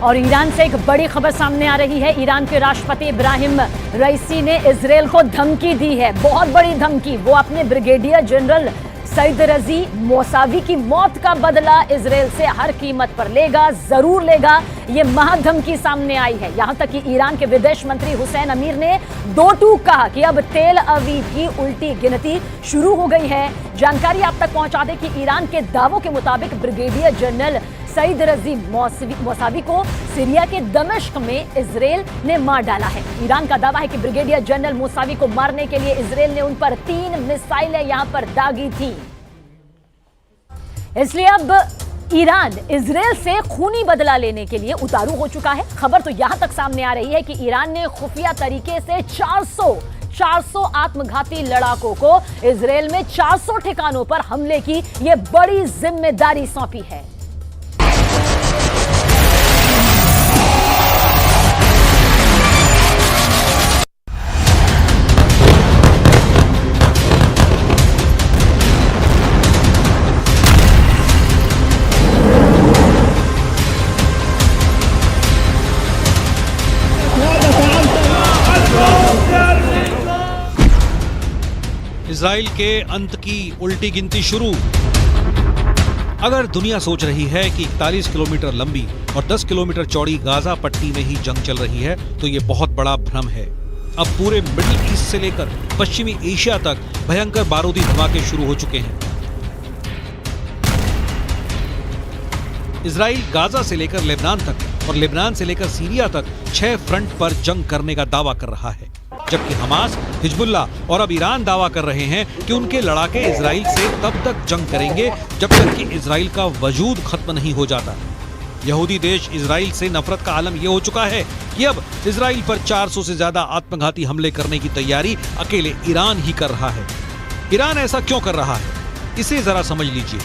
और ईरान से एक बड़ी खबर सामने आ रही है। ईरान के राष्ट्रपति इब्राहिम रईसी ने इजरायल को धमकी दी है, बहुत बड़ी धमकी। वो अपने ब्रिगेडियर जनरल सईद रजी मौसावी की मौत का बदला इजरायल से हर कीमत पर लेगा, जरूर लेगा। ये महाधमकी सामने आई है। यहां तक कि ईरान के विदेश मंत्री हुसैन अमीर ने दो टूक कहा कि अब तेल अवीव की उल्टी गिनती शुरू हो गई है। जानकारी आप तक पहुंचा दें कि ईरान के दावों के मुताबिक ब्रिगेडियर जनरल सईद रजी मौसावी को सीरिया के दमिश्क में इजरायल ने मार डाला है। ईरान का दावा है कि ब्रिगेडियर जनरल मौसावी को मारने के लिए इजरायल ने उन पर 3 मिसाइलें यहां पर दागी थी। इसलिए अब ईरान इजरायल से खूनी बदला लेने के लिए उतारू हो चुका है। खबर तो यहां तक सामने आ रही है कि ईरान ने खुफिया तरीके से 400 आत्मघाती लड़ाकों को इजरायल में 400 ठिकानों पर हमले की ये बड़ी जिम्मेदारी सौंपी है। इजराइल के अंत की उल्टी गिनती शुरू। अगर दुनिया सोच रही है कि 41 किलोमीटर लंबी और 10 किलोमीटर चौड़ी गाजा पट्टी में ही जंग चल रही है, तो ये बहुत बड़ा भ्रम है। अब पूरे मिडिल ईस्ट से लेकर पश्चिमी एशिया तक भयंकर बारूदी धमाके शुरू हो चुके हैं। इजराइल गाजा से लेकर लेबनान तक और लेबनान से लेकर सीरिया तक 6 फ्रंट पर जंग करने का दावा कर रहा है, जबकि हमास, हिजबुल्लाह और अब ईरान दावा कर रहे हैं कि उनके लड़ाके इजराइल से तब तक जंग करेंगे जब तक कि इजराइल का वजूद खत्म नहीं हो जाता। यहूदी देश इजराइल से नफरत का आलम यह हो चुका है कि अब इजराइल पर 400 से ज्यादा आत्मघाती हमले करने की तैयारी अकेले ईरान ही कर रहा है। ईरान ऐसा क्यों कर रहा है, इसे जरा समझ लीजिए।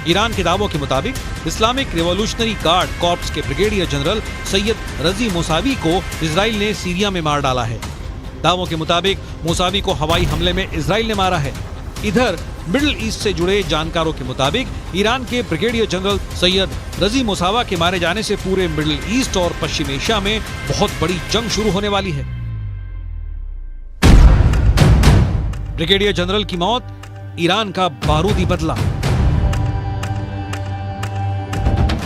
ईरान के दावों के मुताबिक इस्लामिक रिवॉल्यूशनरी गार्ड कॉर्प्स के ब्रिगेडियर जनरल सैयद रजी मौसावी को इजराइल ने सीरिया में मार डाला है। दावों के मुताबिक मौसावी को हवाई हमले में इजराइल ने मारा है। इधर मिडिल ईस्ट से जुड़े जानकारों के मुताबिक ईरान के ब्रिगेडियर जनरल सैयद रजी मौसावा के मारे जाने से पूरे मिडिल ईस्ट और पश्चिम एशिया में बहुत बड़ी जंग शुरू होने वाली है। ब्रिगेडियर जनरल की मौत, ईरान का बारूदी बदला।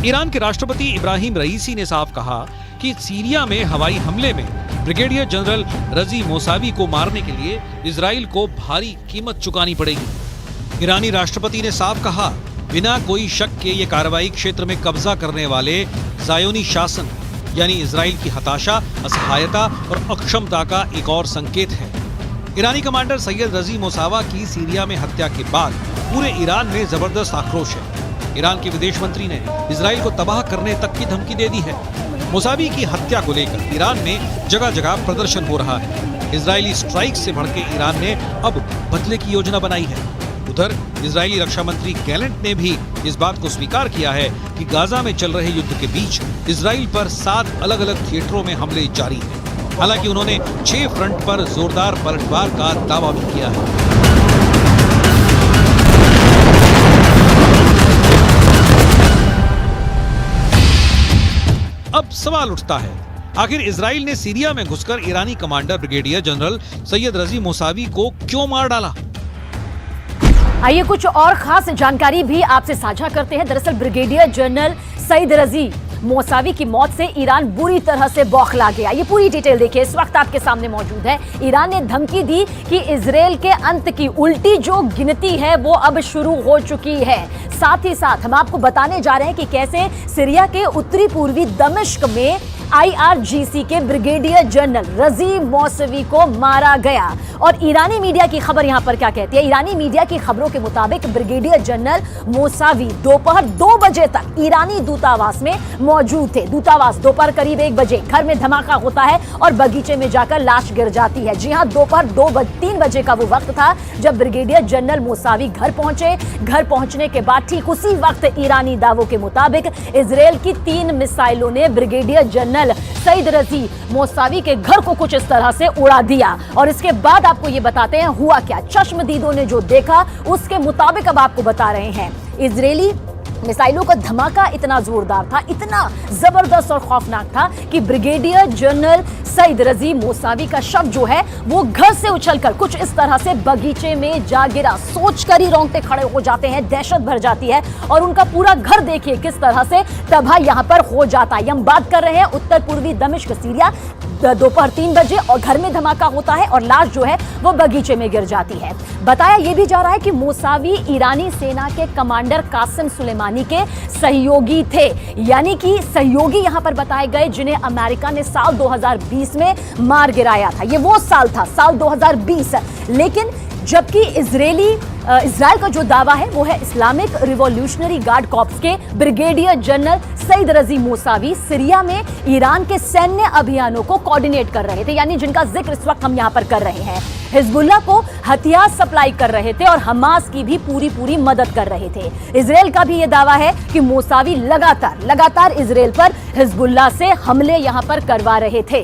ईरान के राष्ट्रपति इब्राहिम रईसी ने साफ कहा कि सीरिया में हवाई हमले में ब्रिगेडियर जनरल रजी मौसावी को मारने के लिए इजराइल को भारी कीमत चुकानी पड़ेगी। ईरानी राष्ट्रपति ने साफ कहा, बिना कोई शक के ये कार्रवाई क्षेत्र में कब्जा करने वाले ज़ायोनी शासन यानी इजराइल की हताशा, असहायता और अक्षमता का एक और संकेत है। ईरानी कमांडर सैयद रजी मौसावा की सीरिया में हत्या के बाद पूरे ईरान में जबरदस्त आक्रोश है। ईरान के विदेश मंत्री ने इजराइल को तबाह करने तक की धमकी दे दी है। मौसावी की हत्या को लेकर ईरान में जगह जगह प्रदर्शन हो रहा है। इजरायली स्ट्राइक से भड़के ईरान ने अब बदले की योजना बनाई है। उधर इजरायली रक्षा मंत्री गैलेंट ने भी इस बात को स्वीकार किया है कि गाजा में चल रहे युद्ध के बीच इजराइल पर 7 अलग अलग थिएटरों में हमले जारी हैं। हालांकि उन्होंने 6 फ्रंट पर जोरदार पलटवार का दावा भी किया है। अब सवाल उठता है, आखिर इजराइल ने सीरिया में घुसकर ईरानी कमांडर ब्रिगेडियर जनरल सैयद रजी मौसावी को क्यों मार डाला? आइए कुछ और खास जानकारी भी आपसे साझा करते हैं। दरअसल ब्रिगेडियर जनरल सईद रजी मौसावी की मौत से ईरान बुरी तरह से बौखला गया। ये पूरी डिटेल देखिए, इस वक्त आपके सामने मौजूद है। ईरान ने धमकी दी कि इजराइल के अंत की उल्टी जो गिनती है वो अब शुरू हो चुकी है। साथ ही साथ हम आपको बताने जा रहे हैं कि कैसे सीरिया के उत्तरी पूर्वी दमिश्क में IRGC के ब्रिगेडियर जनरल रजी मौसावी को मारा गया। और ईरानी मीडिया की खबर यहां पर क्या कहती है? ईरानी मीडिया की खबरों के मुताबिक ब्रिगेडियर जनरल मौसावी दोपहर 2 बजे तक ईरानी दूतावास में मौजूद थे। दूतावास दोपहर करीब 1 बजे घर में धमाका होता है और बगीचे में जाकर लाश गिर जाती है। जी हां, दोपहर 3 बजे का वो वक्त था जब ब्रिगेडियर जनरल मौसावी घर पहुंचे। घर पहुंचने के बाद ठीक उसी वक्त ईरानी दावों के मुताबिक इजराइल की 3 मिसाइलों ने ब्रिगेडियर जनरल सईद रजी मौसावी के घर को कुछ इस तरह से उड़ा दिया। और इसके बाद आपको ये बताते हैं हुआ क्या। चश्मदीदों ने जो देखा उसके मुताबिक अब आपको बता रहे हैं। इजरायली मिसाइलों का धमाका इतना जोरदार था, इतना जबरदस्त और खौफनाक था कि ब्रिगेडियर जनरल सईद रजी मोसावी का शव जो है वो घर से उछलकर कुछ इस तरह से बगीचे में जा गिरा। सोचकर ही रोंगटे खड़े हो जाते हैं, दहशत भर जाती है और उनका पूरा घर देखिए किस तरह से तबाह यहां पर हो जाता है। हम बात कर रहे हैं उत्तर पूर्वी दमिश्क सीरिया, दोपहर 3 बजे और घर में धमाका होता है और लाश जो है वो बगीचे में गिर जाती है। बताया यह भी जा रहा है कि मोसावी ईरानी सेना के कमांडर कासिम सुलेमानी के सहयोगी थे, यानी कि सहयोगी यहां पर बताए गए जिन्हें अमेरिका ने साल 2020 में मार गिराया था। ये वो साल था, साल 2020। लेकिन जबकि इजराइल का जो दावा है वो है इस्लामिक रिवॉल्यूशनरी गार्ड कॉर्प्स के ब्रिगेडियर जनरल सईद रजी मोसावी सीरिया में ईरान के सैन्य अभियानों को कोऑर्डिनेट कर रहे थे, यानी जिनका जिक्र इस वक्त हम यहां पर कर रहे हैं। हिजबुल्लाह को हथियार सप्लाई कर रहे थे और हमास की भी पूरी मदद कर रहे थे। इजराइल का भी यह दावा है कि मोसावी लगातार इजराइल पर हिजबुल्लाह से हमले यहां पर करवा रहे थे।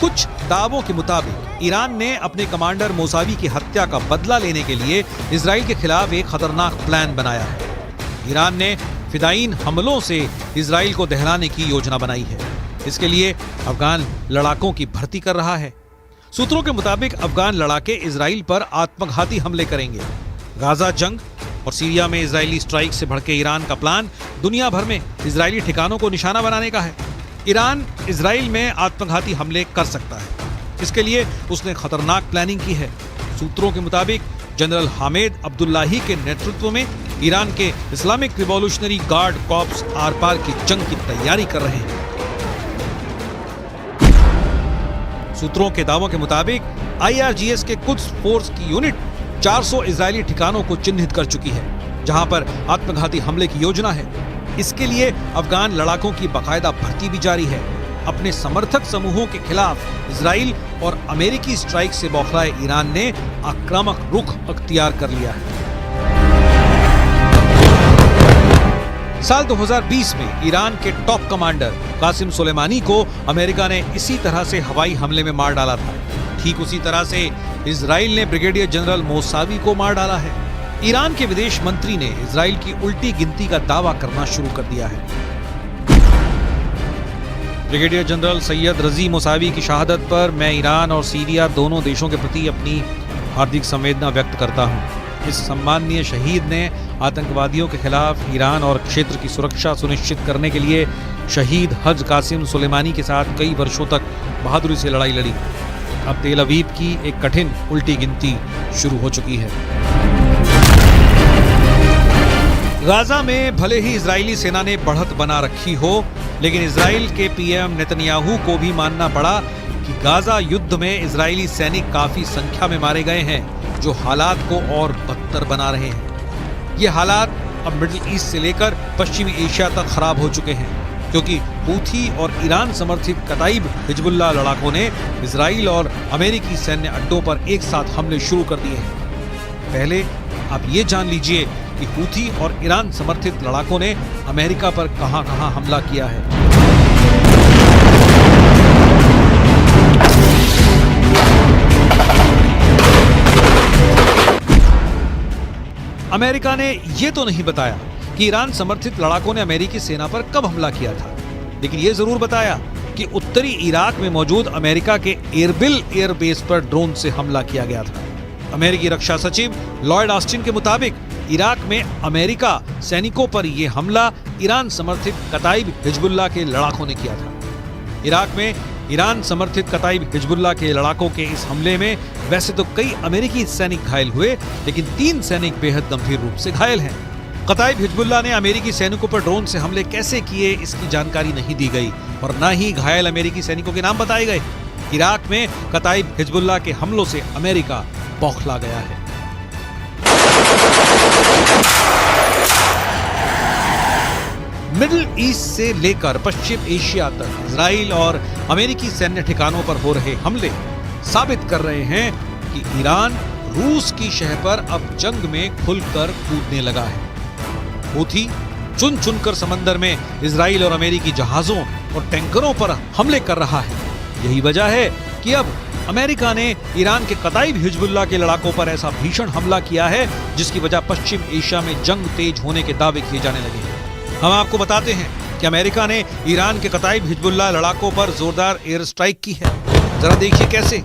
कुछ दावों के मुताबिक ईरान ने अपने कमांडर मोसावी की हत्या का बदला लेने के लिए इजराइल के खिलाफ एक खतरनाक प्लान बनाया है। ईरान ने फिदायीन हमलों से इजराइल को दहलाने की योजना बनाई है। इसके लिए अफगान लड़ाकों की भर्ती कर रहा है। सूत्रों के मुताबिक अफगान लड़ाके इजराइल पर आत्मघाती हमले करेंगे। गाजा जंग और सीरिया में इजरायली स्ट्राइक से भड़के ईरान का प्लान दुनिया भर में इजरायली ठिकानों को निशाना बनाने का है। ईरान इजराइल में आत्मघाती हमले कर सकता है, इसके लिए उसने खतरनाक प्लानिंग की है। सूत्रों के मुताबिक जनरल हामिद अब्दुल्लाही के नेतृत्व में ईरान के इस्लामिक रिवॉल्यूशनरी गार्ड कॉर्प्स आर पार की जंग की तैयारी कर रहे हैं। सूत्रों के दावों के मुताबिक IRGS के कुछ फोर्स की यूनिट 400 इजरायली ठिकानों को चिन्हित कर चुकी है जहां पर आत्मघाती हमले की योजना है। इसके लिए अफगान लड़ाकों की बाकायदा भर्ती भी जारी है। अपने समर्थक समूहों के खिलाफ इजराइल और अमेरिकी स्ट्राइक से बौखलाए ईरान ने आक्रामक रुख अख्तियार कर लिया है। साल 2020 में ईरान के टॉप कमांडर कासिम सुलेमानी को अमेरिका ने इसी तरह से हवाई हमले में मार डाला था। ठीक उसी तरह से इजराइल ने ब्रिगेडियर जनरल मोसावी को मार डाला है। ईरान के विदेश मंत्री ने इजराइल की उल्टी गिनती का दावा करना शुरू कर दिया है। ब्रिगेडियर जनरल सैयद रजी मोसावी की शहादत पर मैं ईरान और सीरिया दोनों देशों के प्रति अपनी हार्दिक संवेदना व्यक्त करता हूं। इस सम्माननीय शहीद ने आतंकवादियों के खिलाफ ईरान और क्षेत्र की सुरक्षा सुनिश्चित करने के लिए शहीद हज कासिम सुलेमानी के साथ कई वर्षों तक बहादुरी से लड़ाई लड़ी। अब तेल अवीव की एक कठिन उल्टी गिनती शुरू हो चुकी है। गाजा में भले ही इजरायली सेना ने बढ़त बना रखी हो, लेकिन इजराइल के पीएम नेतन्याहू को भी मानना पड़ा कि गाजा युद्ध में इजरायली सैनिक काफी संख्या में मारे गए हैं, जो हालात को और बदतर बना रहे हैं। ये हालात अब मिडिल ईस्ट से लेकर पश्चिमी एशिया तक खराब हो चुके हैं, क्योंकि हूथी और ईरान समर्थित कताइब हिजबुल्लाह लड़ाकों ने इजराइल और अमेरिकी सैन्य अड्डों पर एक साथ हमले शुरू कर दिए हैं। पहले आप ये जान लीजिए कि हूथी और ईरान समर्थित लड़ाकों ने अमेरिका पर कहां-कहां हमला किया है। अमेरिका ने यह तो नहीं बताया कि ईरान समर्थित लड़ाकों ने अमेरिकी सेना पर कब हमला किया था, लेकिन यह जरूर बताया कि उत्तरी इराक में मौजूद अमेरिका के एरबिल एयरबेस पर ड्रोन से हमला किया गया था। अमेरिकी रक्षा सचिव लॉयड ऑस्टिन के मुताबिक इराक में अमेरिका सैनिकों पर यह हमला ईरान समर्थित कताइब हिजबुल्लाह के लड़ाकों ने किया था। इराक में ईरान समर्थित कताइब हिजबुल्लाह के लड़ाकों के इस हमले में वैसे तो कई अमेरिकी सैनिक घायल हुए, लेकिन 3 सैनिक बेहद गंभीर रूप से घायल हैं। कताइब हिजबुल्लाह ने अमेरिकी सैनिकों पर ड्रोन से हमले कैसे किए, इसकी जानकारी नहीं दी गई और न ही घायल अमेरिकी सैनिकों के नाम बताए गए। इराक में कताइब हिजबुल्लाह के हमलों से अमेरिका बौखला गया है। मिडिल ईस्ट से लेकर पश्चिम एशिया तक इजराइल और अमेरिकी सैन्य ठिकानों पर हो रहे हमले साबित कर रहे हैं कि ईरान रूस की शह पर अब जंग में खुलकर कूदने लगा है। हूथी चुन चुनकर समंदर में इजराइल और अमेरिकी जहाजों और टैंकरों पर हमले कर रहा है। यही वजह है कि अब अमेरिका ने ईरान के कताइब हिजबुल्लाह के लड़ाकों पर ऐसा भीषण हमला किया है जिसकी वजह पश्चिम एशिया में जंग तेज होने के दावे किए जाने लगे हैं। हम आपको बताते हैं कि अमेरिका ने ईरान के कताइब हिजबुल्लाह लड़ाकों पर जोरदार एयर स्ट्राइक की है। जरा देखिए कैसे।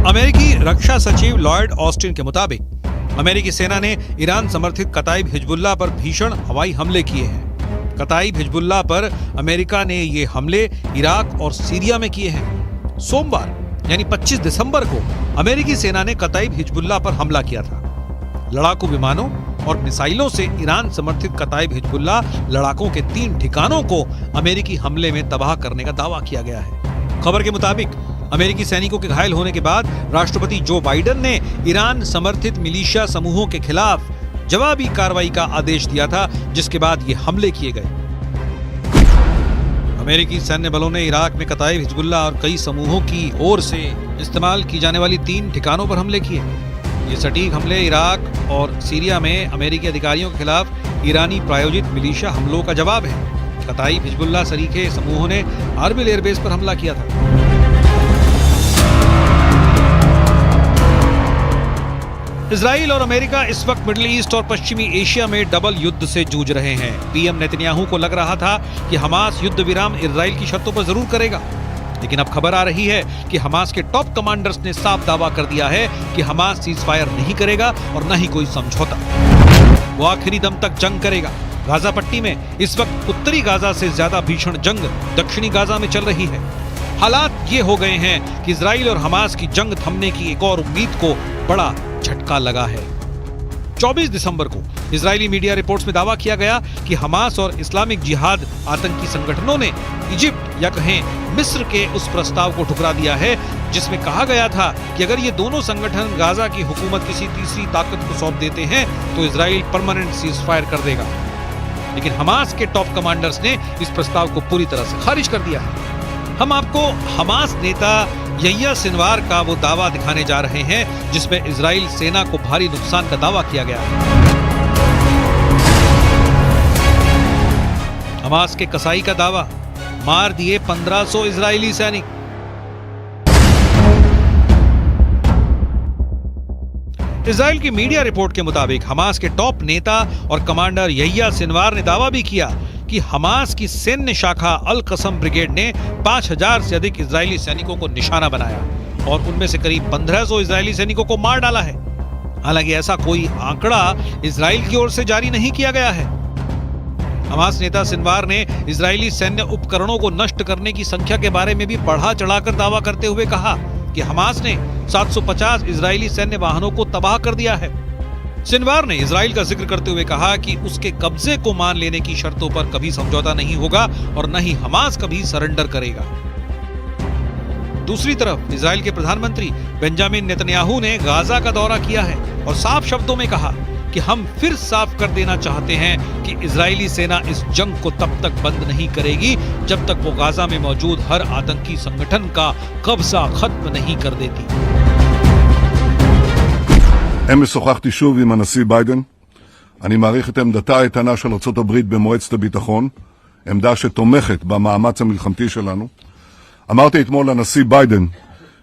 अमेरिकी रक्षा सचिव लॉयड ऑस्टिन के मुताबिक अमेरिकी सेना ने ईरान समर्थित कताइब हिजबुल्लाह पर भीषण हवाई हमले किए हैं। कताइब हिजबुल्लाह पर अमेरिका ने ये हमले इराक और सीरिया में किए हैं। सोमवार यानी 25 दिसंबर को अमेरिकी सेना ने कताइब हिजबुल्लाह पर हमला किया था। लड़ाकू विमानों और मिसाइलों से ईरान समर्थित कताइब हिजबुल्लाह लड़ाकों के 3 ठिकानों को अमेरिकी हमले में तबाह करने का दावा किया गया है। खबर के मुताबिक अमेरिकी सैनिकों के घायल होने के बाद राष्ट्रपति जो बाइडेन ने ईरान समर्थित मिलिशिया समूहों के खिलाफ जवाबी कार्रवाई का आदेश दिया था, जिसके बाद ये हमले किए गए। अमेरिकी सैन्य बलों ने इराक में कताइब हिजबुल्लाह और कई समूहों की ओर से इस्तेमाल की जाने वाली 3 ठिकानों पर हमले किए। ये सटीक हमले इराक और सीरिया में अमेरिकी अधिकारियों के खिलाफ ईरानी प्रायोजित मिलिशिया हमलों का जवाब है। कताइब हिजबुल्लाह सरीखे समूहों ने आर्बिल एयरबेस पर हमला किया था। इजराइल और अमेरिका इस वक्त मिडिल ईस्ट और पश्चिमी एशिया में डबल युद्ध से जूझ रहे हैं। पीएम नेतन्याहू को लग रहा था कि हमास युद्ध विराम इजराइल की शर्तों पर जरूर करेगा, लेकिन अब खबर आ रही है कि हमास के टॉप कमांडर्स ने साफ दावा कर दिया है कि हमास सीज फायर नहीं करेगा और न ही कोई समझौता। वो आखिरी दम तक जंग करेगा। गाजा पट्टी में इस वक्त उत्तरी गाजा से ज्यादा भीषण जंग दक्षिणी गाजा में चल रही है। हालात ये हो गए हैं कि इजराइल और हमास की जंग थमने की एक और उम्मीद को बड़ा झटका लगा है। 24 दिसंबर को इजरायली मीडिया रिपोर्ट्स में दावा किया गया कि हमास और इस्लामिक जिहाद आतंकी संगठनों ने इजिप्ट या कहें मिस्र के उस प्रस्ताव को ठुकरा दिया है जिसमें कहा गया था कि अगर ये दोनों संगठन गाजा की हुकूमत किसी तीसरी ताकत को सौंप देते हैं तो इजराइल परमानेंट सीज फायर कर देगा। लेकिन हमास के टॉप कमांडर्स ने इस प्रस्ताव को पूरी तरह से खारिज कर दिया है। हम आपको हमास नेता यहिया सिनवार का वो दावा दिखाने जा रहे हैं जिसमें इजराइल सेना को भारी नुकसान का दावा किया गया है। हमास के कसाई का दावा, मार दिए 1500 इजरायली सैनिक। इजराइल की मीडिया रिपोर्ट के मुताबिक हमास के टॉप नेता और कमांडर यहिया सिनवार ने दावा भी किया कि हमास की सैन्य शाखा अल कसम ब्रिगेड ने 5000 से अधिक इजरायली सैनिकों को निशाना बनाया और उनमें से करीब 1500 इजरायली सैनिकों को मार डाला है। हालांकि ऐसा कोई आंकड़ा इजराइल की ओर से जारी नहीं किया गया है। हमास नेता सिनवार ने इजरायली सैन्य उपकरणों को नष्ट करने की संख्या के बारे में भी बढ़ा चढ़ाकर दावा करते हुए कहा कि हमास ने 750 इजरायली सैन्य वाहनों को तबाह कर दिया है। सिनवार ने इजराइल का जिक्र करते हुए कहा कि उसके कब्जे को मान लेने की शर्तों पर कभी समझौता नहीं होगा और न ही हमास कभी सरेंडर करेगा। दूसरी तरफ इजराइल के प्रधानमंत्री बेंजामिन नेतन्याहू ने गाजा का दौरा किया है और साफ शब्दों में कहा कि हम फिर साफ कर देना चाहते हैं कि इजरायली सेना इस जंग को तब तक बंद नहीं करेगी जब तक वो गाजा में मौजूद हर आतंकी संगठन का कब्जा खत्म नहीं कर देती। אמש שוחחתי שוב עם הנשיא ביידן. אני מעריך את עמדתה האיתנה של ארצות הברית במועצת הביטחון, עמדה שתומכת במאמץ המלחמתי שלנו. אמרתי אתמול לנשיא ביידן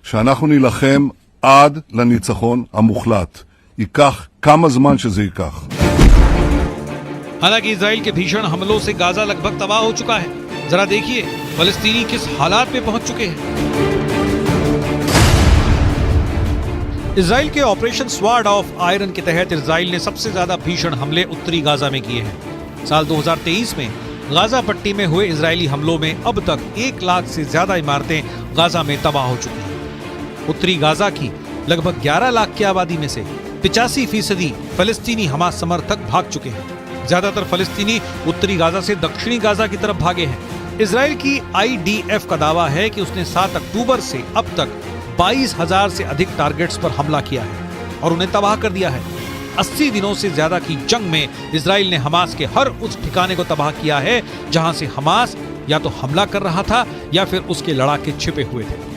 שאנחנו נילחם עד לניצחון המוחלט. ייקח כמה זמן שזה ייקח. हालांकि इजराइल के भीषण हमलों से गाजा लगभग तबाह हो चुका है। जरा देखिए फलस्तीनी किस हालात में पहुंच चुके हैं। इजराइल के ऑपरेशन स्वॉर्ड ऑफ आयरन के तहत इजराइल ने सबसे ज्यादा भीषण हमले उत्तरी गाजा में किए हैं। साल 2023 में गाजा पट्टी में हुए इजरायली हमलों में अब तक 1 लाख से ज्यादा इमारतें गाजा में तबाह हो चुकी हैं। उत्तरी गाजा की लगभग 11 लाख की आबादी में से 85% फलस्तीनी हमास समर्थक भाग चुके हैं। ज्यादातर फलस्तीनी उत्तरी गाजा से दक्षिणी गाजा की तरफ भागे हैं। इजराइल की IDF का दावा है कि उसने 7 अक्टूबर से अब तक 22,000 से अधिक टारगेट्स पर हमला किया है और उन्हें तबाह कर दिया है। 80 दिनों से ज्यादा की जंग में इजराइल ने हमास के हर उस ठिकाने को तबाह किया है जहां से हमास या तो हमला कर रहा था या फिर उसके लड़ाके छिपे हुए थे।